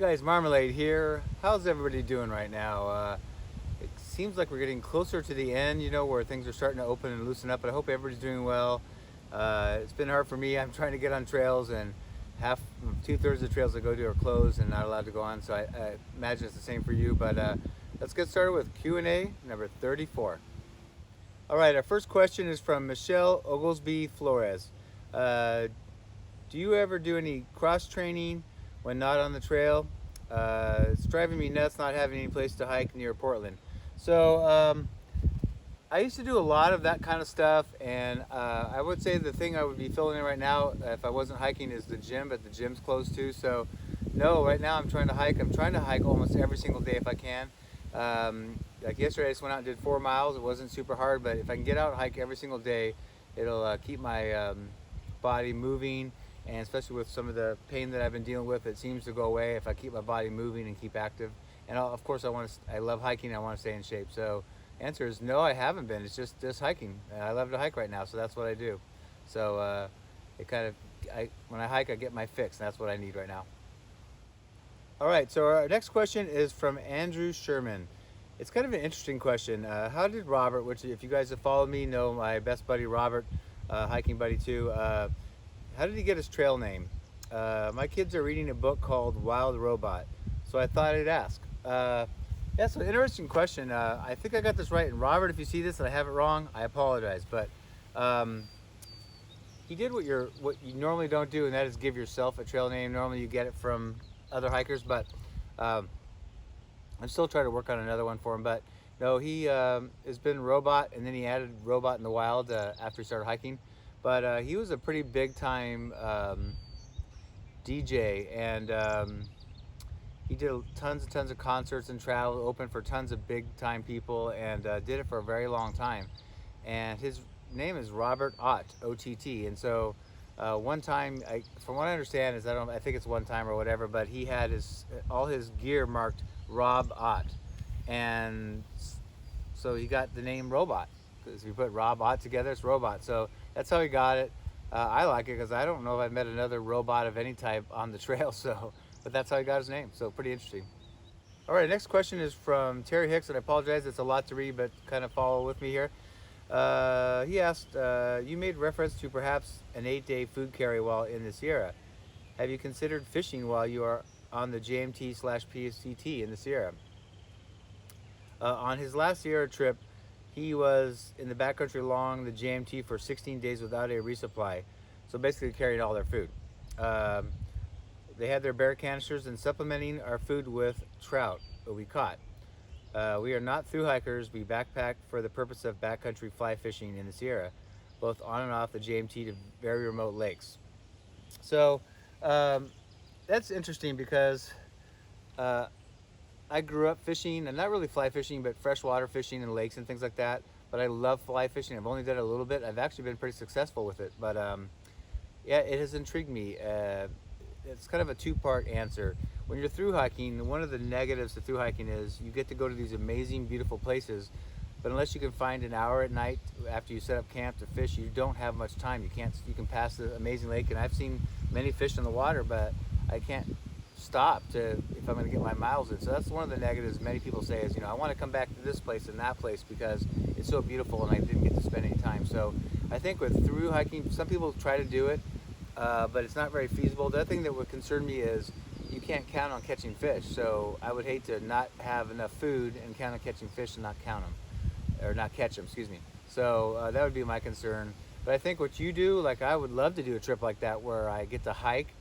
guys, Marmalade here. How's everybody doing right now? It seems like we're getting closer to the end, where things are starting to open and loosen up, but I hope everybody's doing well. It's been hard for me. I'm trying to get on trails, and two-thirds of the trails I go to are closed and not allowed to go on, so I imagine it's the same for you, but let's get started with Q&A number 34. All right, our first question is from Michelle Oglesby Flores. Do you ever do any cross-training when not on the trail? It's driving me nuts not having any place to hike near Portland. So I used to do a lot of that kind of stuff, and I would say the thing I would be filling in right now if I wasn't hiking is the gym, but the gym's closed too. So no, right now I'm trying to hike. I'm trying to hike almost every single day if I can. Like yesterday I just went out and did 4 miles. It wasn't super hard, but if I can get out and hike every single day, it'll keep my body moving. And especially with some of the pain that I've been dealing with, it seems to go away if I keep my body moving and keep active. And of course, I love hiking. I want to stay in shape. So, answer is no, I haven't been. It's just hiking. I love to hike right now, so that's what I do. So when I hike, I get my fix, and that's what I need right now. All right. So our next question is from Andrew Sherman. It's kind of an interesting question. How did Robert, which if you guys have followed me, know my best buddy Robert, hiking buddy too. How did he get his trail name? My kids are reading a book called Wild Robot, so I thought I'd ask. Yeah, so interesting question. I think I got this right, and Robert, if you see this and I have it wrong, I apologize. But he did what you normally don't do, and that is give yourself a trail name. Normally you get it from other hikers, but I'm still trying to work on another one for him. But no, he has been Robot, and then he added Robot in the Wild after he started hiking. But he was a pretty big time DJ, and he did tons and tons of concerts and traveled, opened for tons of big time people, and did it for a very long time. And his name is Robert Ott, O-T-T. And so one time, from what I understand, is I think it's one time or whatever, but he had all his gear marked Rob Ott, and so he got the name Robot. Because if you put Rob Ott together, it's Robot. So that's how he got it. I like it because I don't know if I've met another robot of any type on the trail. But that's how he got his name. So pretty interesting. All right, next question is from Terry Hicks, and I apologize, it's a lot to read, but kind of follow with me here. He asked, you made reference to perhaps an 8-day food carry while in the Sierra. Have you considered fishing while you are on the JMT/PCT in the Sierra? On his last Sierra trip, he was in the backcountry along the JMT for 16 days without a resupply. So basically carrying all their food. They had their bear canisters and supplementing our food with trout that we caught. We are not through hikers. We backpack for the purpose of backcountry fly fishing in the Sierra, both on and off the JMT to very remote lakes. So that's interesting because I grew up fishing, and not really fly fishing, but freshwater fishing in lakes and things like that. But I love fly fishing. I've only done it a little bit. I've actually been pretty successful with it. But yeah, it has intrigued me. It's kind of a two-part answer. When you're through hiking, one of the negatives to through hiking is you get to go to these amazing, beautiful places, but unless you can find an hour at night after you set up camp to fish, you don't have much time. You can pass the amazing lake, and I've seen many fish in the water, but I can't stop if I'm going to get my miles in. So that's one of the negatives many people say is, I want to come back to this place and that place because it's so beautiful and I didn't get to spend any time. So I think with through hiking, some people try to do it, but it's not very feasible. The other thing that would concern me is you can't count on catching fish. So I would hate to not have enough food and count on catching fish and not count them, or not catch them, excuse me. So that would be my concern. But I think what you do, like I would love to do a trip like that where I get to hike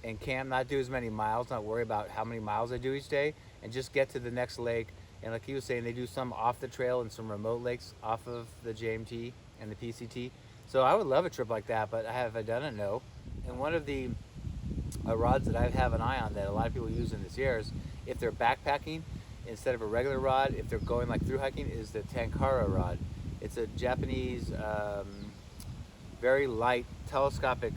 and camp, not do as many miles, not worry about how many miles I do each day, and just get to the next lake. And like he was saying, they do some off the trail and some remote lakes off of the JMT and the PCT. So I would love a trip like that, but have I done it? No. And one of the rods that I have an eye on that a lot of people use in the Sierras, if they're backpacking, instead of a regular rod, if they're going like through hiking, is the Tenkara rod. It's a Japanese, very light, telescopic,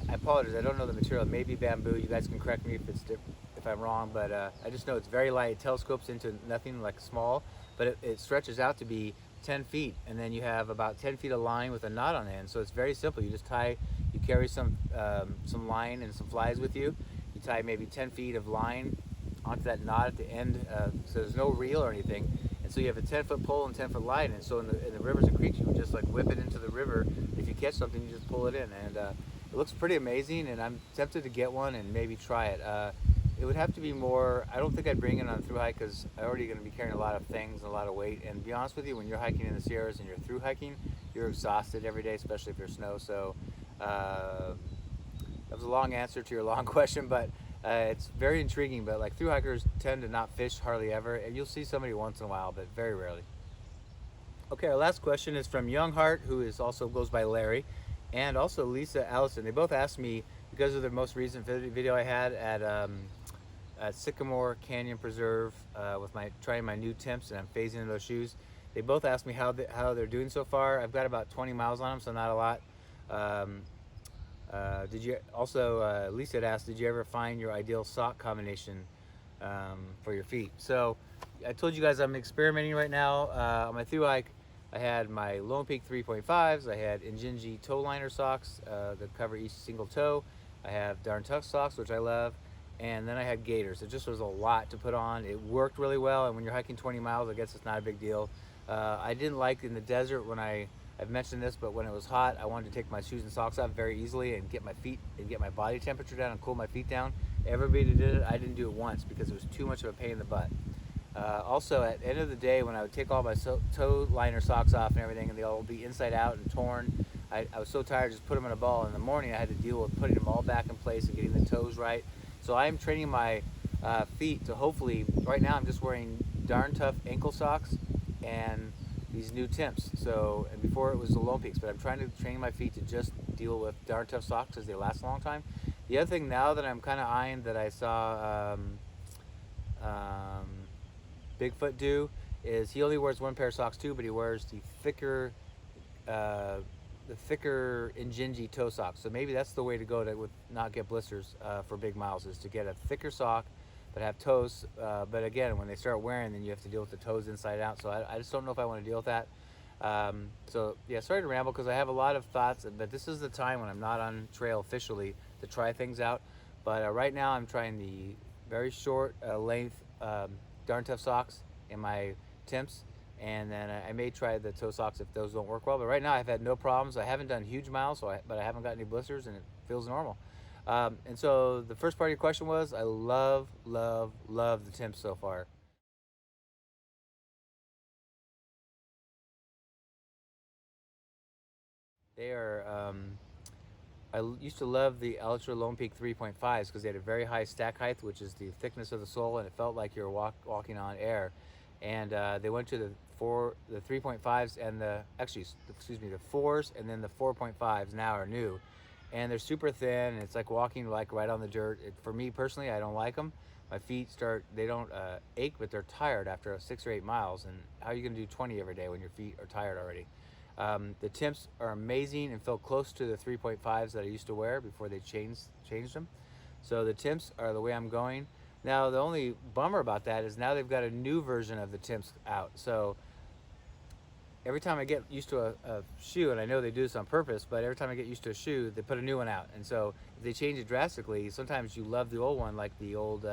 I apologize, I don't know the material. It may be bamboo. You guys can correct me if I'm wrong, but I just know it's very light. It telescopes into nothing like small, but it stretches out to be 10 feet, and then you have about 10 feet of line with a knot on the end. So it's very simple. You just you carry some line and some flies with you. You tie maybe 10 feet of line onto that knot at the end, so there's no reel or anything. And so you have a 10-foot pole and 10-foot line, and so in the rivers and creeks, you can just like whip it into the river. If you catch something, you just pull it in, and it looks pretty amazing, and I'm tempted to get one and maybe try it. It would have to be more, I don't think I'd bring it on a through hike because I'm already going to be carrying a lot of things and a lot of weight. And to be honest with you, when you're hiking in the Sierras and you're through hiking, you're exhausted every day, especially if there's snow. So that was a long answer to your long question, but it's very intriguing. But like through hikers tend to not fish hardly ever, and you'll see somebody once in a while, but very rarely. Okay, our last question is from Young Heart, who is also goes by Larry, and also Lisa Allison. They both asked me, because of their most recent video I had at Sycamore Canyon Preserve with trying my new Timps, and I'm phasing in those shoes. They both asked me how they're doing so far. I've got about 20 miles on them, so not a lot. Did you also, Lisa had asked, did you ever find your ideal sock combination for your feet? So I told you guys I'm experimenting right now. On my through hike, I had my Lone Peak 3.5s. I had Injinji toe liner socks that cover each single toe. I have Darn Tough socks, which I love. And then I had gaiters. It just was a lot to put on. It worked really well, and when you're hiking 20 miles, I guess it's not a big deal. I didn't like in the desert when I've mentioned this, but when it was hot, I wanted to take my shoes and socks off very easily and get my feet and get my body temperature down and cool my feet down. Everybody did it. I didn't do it once because it was too much of a pain in the butt. Also, at the end of the day, when I would take all my toe liner socks off and everything, and they'll all be inside out and torn, I was so tired, just put them in a ball. In the morning, I had to deal with putting them all back in place and getting the toes right. So I'm training my feet to hopefully, right now I'm just wearing Darn Tough ankle socks and these new Timps. So, and before it was the Lone Peaks, but I'm trying to train my feet to just deal with Darn Tough socks because they last a long time. The other thing now that I'm kind of eyeing that I saw Bigfoot do is he only wears one pair of socks too, but he wears the thicker Injinji toe socks. So maybe that's the way to go to not get blisters for big miles, is to get a thicker sock that have toes. But again, when they start wearing, then you have to deal with the toes inside out. So I just don't know if I want to deal with that. So yeah, sorry to ramble because I have a lot of thoughts, but this is the time when I'm not on trail officially to try things out. But right now I'm trying the very short length Darn Tough socks in my Timps. And then I may try the toe socks if those don't work well. But right now I've had no problems. I haven't done huge miles, but I haven't got any blisters, and it feels normal. And so the first part of your question was, I love, love, love the Timps so far. They are, I used to love the Ultra Lone Peak 3.5s because they had a very high stack height, which is the thickness of the sole, and it felt like you were walking on air. And they went to the 3.5s and the 4s, and then the 4.5s now are new, and they're super thin, and it's like walking like right on the dirt. For me personally, I don't like them. My feet they don't ache, but they're tired after 6 or 8 miles. And how are you gonna do 20 every day when your feet are tired already? The Timps are amazing and feel close to the 3.5s that I used to wear before they changed them. So the Timps are the way I'm going. Now, the only bummer about that is now they've got a new version of the Timps out. So every time I get used to a shoe, and I know they do this on purpose, but every time I get used to a shoe, they put a new one out. And so if they change it drastically, sometimes you love the old one, like the old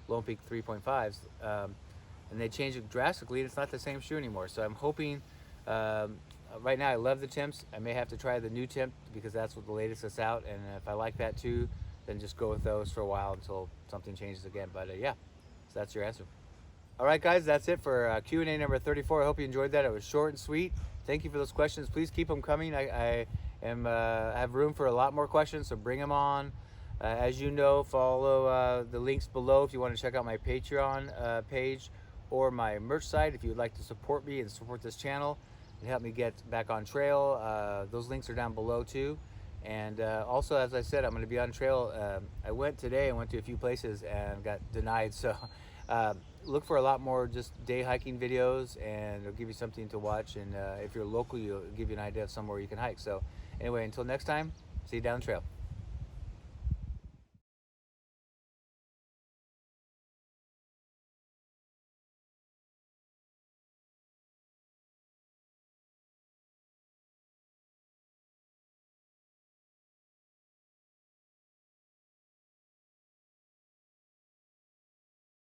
Lone Peak 3.5s, and they change it drastically, and it's not the same shoe anymore. So I'm hoping, right now I love the Timps. I may have to try the new Timp because that's what the latest that's out, and if I like that too, then just go with those for a while until something changes again. But yeah, so that's your answer. All right, guys, that's it for Q&A number 34. I hope you enjoyed that. It was short and sweet. Thank you for those questions. Please keep them coming. I have room for a lot more questions, so bring them on. As you know, follow the links below if you want to check out my Patreon page or my merch site if you would like to support me and support this channel and help me get back on trail. Those links are down below too. And also, as I said, I'm going to be on trail. I went today and went to a few places and got denied. So look for a lot more just day hiking videos, and it'll give you something to watch. And if you're local, it'll give you an idea of somewhere you can hike. So anyway, until next time, see you down the trail.